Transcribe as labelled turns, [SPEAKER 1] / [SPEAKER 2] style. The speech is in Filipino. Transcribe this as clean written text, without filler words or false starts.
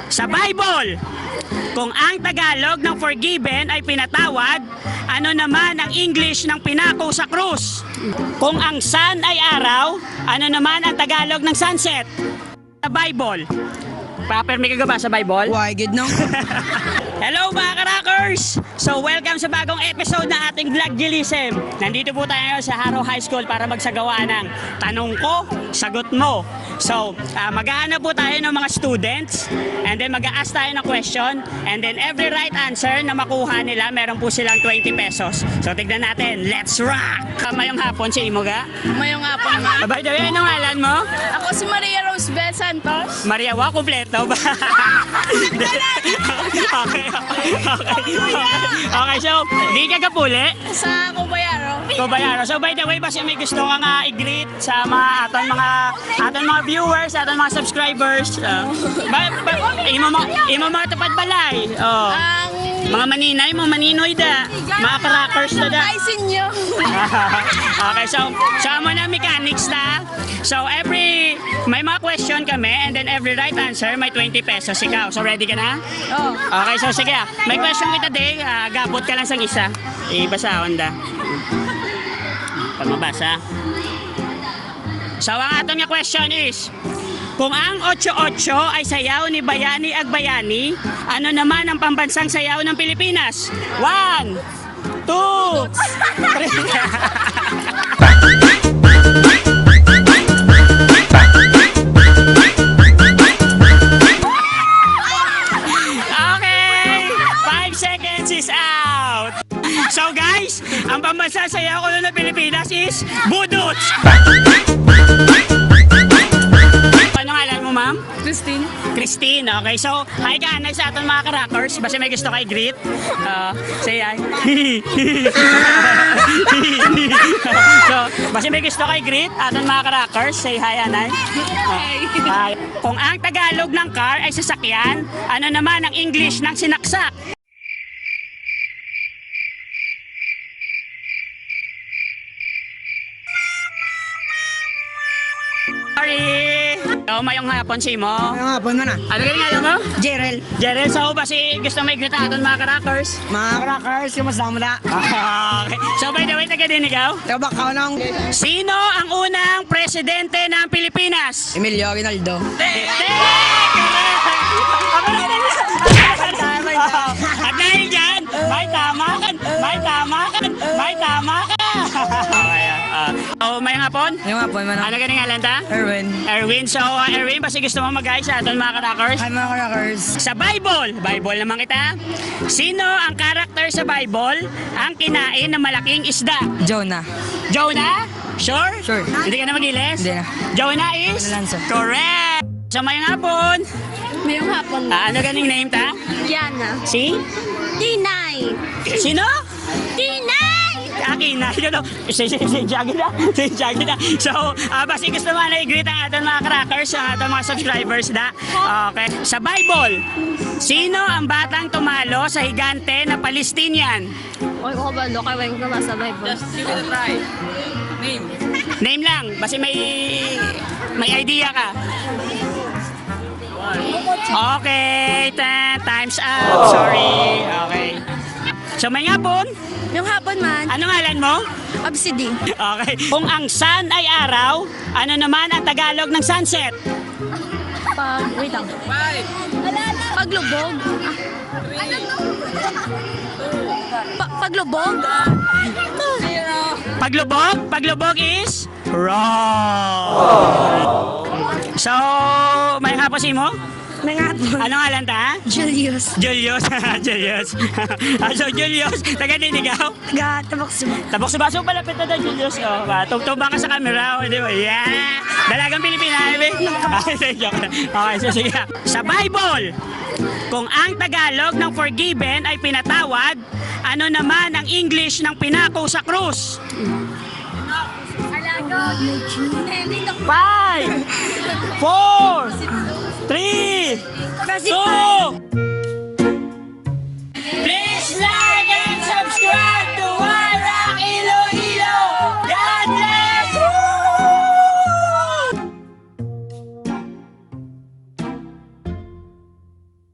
[SPEAKER 1] Sa Bible, kung ang Tagalog ng forgiven ay pinatawad, ano naman ang English ng pinako sa krus? Kung ang sun ay araw, ano naman ang Tagalog ng sunset? Sa Bible. Proper, may kagaba sa Bible?
[SPEAKER 2] Why, good no?
[SPEAKER 1] Hello mga ka-rockers! So welcome sa bagong episode ng ating Vlog Gilisem. Nandito po tayo ngayon sa Haro High School para magsagawa ng tanong ko, sagot mo. So maghahanap po tayo ng mga students and then mag-a-ask tayo ng question and then every right answer na makuha nila, meron po silang 20 pesos. So tignan natin, let's rock! Mayong hapon si Imoga.
[SPEAKER 3] Mayong hapon ma.
[SPEAKER 1] By the way, anong ngalan mo?
[SPEAKER 3] Ako si Maria Rose Bel Santos.
[SPEAKER 1] Maria, wa, kompleto ba? Okay, so, di ka kapuli?
[SPEAKER 3] Sa Cubayaro.
[SPEAKER 1] Kubayaro. So, by the way, basta may gusto ka nga i-greet sa mga aton mga viewers, aton mga subscribers. Imo mga tapad balay. Oh. Mga maninay, mga maninoy da. Mga ka-rockers na da.
[SPEAKER 3] Ay, sinyo.
[SPEAKER 1] Okay, so mo na mechanics na. So may mga question kami and then every right answer may 20 pesos ikaw. So ready ka na?
[SPEAKER 3] Oh.
[SPEAKER 1] Okay, so sige. May question kita day. Gabot ka lang sa isa. Ibasahon da. Pagmabasa. So ang aton nga question is, kung ang 8-8 ay sayaw ni Bayani Agbayani, ano naman ang pambansang sayaw ng Pilipinas? 1, 2, 5 seconds is out. So guys, ang pambansang sayaw ko ng Pilipinas is Budots. Paano ngalan mo, ma'am?
[SPEAKER 3] Christine.
[SPEAKER 1] Christine, okay. So, hi ka, anay sa aton mga ka-rockers. Basta may gusto kay greet. Say hi. So, basta may gusto kay greet, aton mga ka-rockers. Say hi, anay. Hi. Kung ang Tagalog ng car ay sasakyan, ano naman ang English ng sinaksak? Sorry! So, mayong hapon si mo.
[SPEAKER 2] Mayong hapon man
[SPEAKER 1] Ano ganyan nga mo?
[SPEAKER 2] Jerel.
[SPEAKER 1] Jerel, so ba si gusto may greet aton mga ka-rockers?
[SPEAKER 2] Mga crackers, kamusta mo na?
[SPEAKER 1] Okay. So by the way, taga din ikaw?
[SPEAKER 2] Tabak ka ng
[SPEAKER 1] Sino ang unang presidente ng Pilipinas?
[SPEAKER 2] Emilio Aguinaldo.
[SPEAKER 1] At dahil dyan, may tama ka! May tama ka! May tama ka! May hapon?
[SPEAKER 2] Mayong hapon man
[SPEAKER 1] Ano ganing ngalan ta?
[SPEAKER 2] Erwin.
[SPEAKER 1] Erwin. So, Erwin, basta gusto mo mag-guys sa aton mga ka-rockers?
[SPEAKER 2] Hi mga crackers.
[SPEAKER 1] Sa Bible naman kita. Sino ang karakter sa Bible ang kinain ng malaking isda?
[SPEAKER 2] Jonah.
[SPEAKER 1] Jonah? Sure?
[SPEAKER 2] Sure.
[SPEAKER 1] Hindi ka na magilis?
[SPEAKER 2] Hindi na.
[SPEAKER 1] Jonah is?
[SPEAKER 2] Lanza.
[SPEAKER 1] Correct! So, mayang hapon.
[SPEAKER 3] Mayong hapon ma.
[SPEAKER 1] Ano ganing name ta?
[SPEAKER 3] Diana.
[SPEAKER 1] Si?
[SPEAKER 3] Tinay.
[SPEAKER 1] Sino?
[SPEAKER 3] Tinay!
[SPEAKER 1] Akin na. Si Jaggy na. Si Jaggy na. So, basta gusto mo na i-greet ang ating mga crackers, ang ating mga subscribers na. Okay. Sa Bible, sino ang batang tumalo sa higante na Palestinian?
[SPEAKER 3] Oy, ko ba lo kay ko ba sa Bible? Just give it a try. Name.
[SPEAKER 1] Name lang. Basta may idea ka. Okay. Time's up. Sorry. Okay. So, may ngapon.
[SPEAKER 3] Yung hapon man.
[SPEAKER 1] Ano ngalan mo?
[SPEAKER 3] Absidi.
[SPEAKER 1] Okay. Kung ang sun ay araw, ano naman ang Tagalog ng sunset?
[SPEAKER 3] Wait lang. Paglubog. Paglubog.
[SPEAKER 1] Paglubog is wrong. So, may hapon mo?
[SPEAKER 3] May hapon.
[SPEAKER 1] Ano ngalan ta?
[SPEAKER 3] Julius.
[SPEAKER 1] Julius. Julius. So, Julius, taga din ikaw?
[SPEAKER 3] Tabak suba.
[SPEAKER 1] Tabok sa baso, palapit na daw, Julius. Oh, tugtog ka sa camera, di ba? Yeah! Dalagang Pilipina, eh. Okay, so sige. Sa Bible, kung ang Tagalog ng forgiven ay pinatawad, ano naman ang English ng pinako sa krus? 5, 4, 3, 2,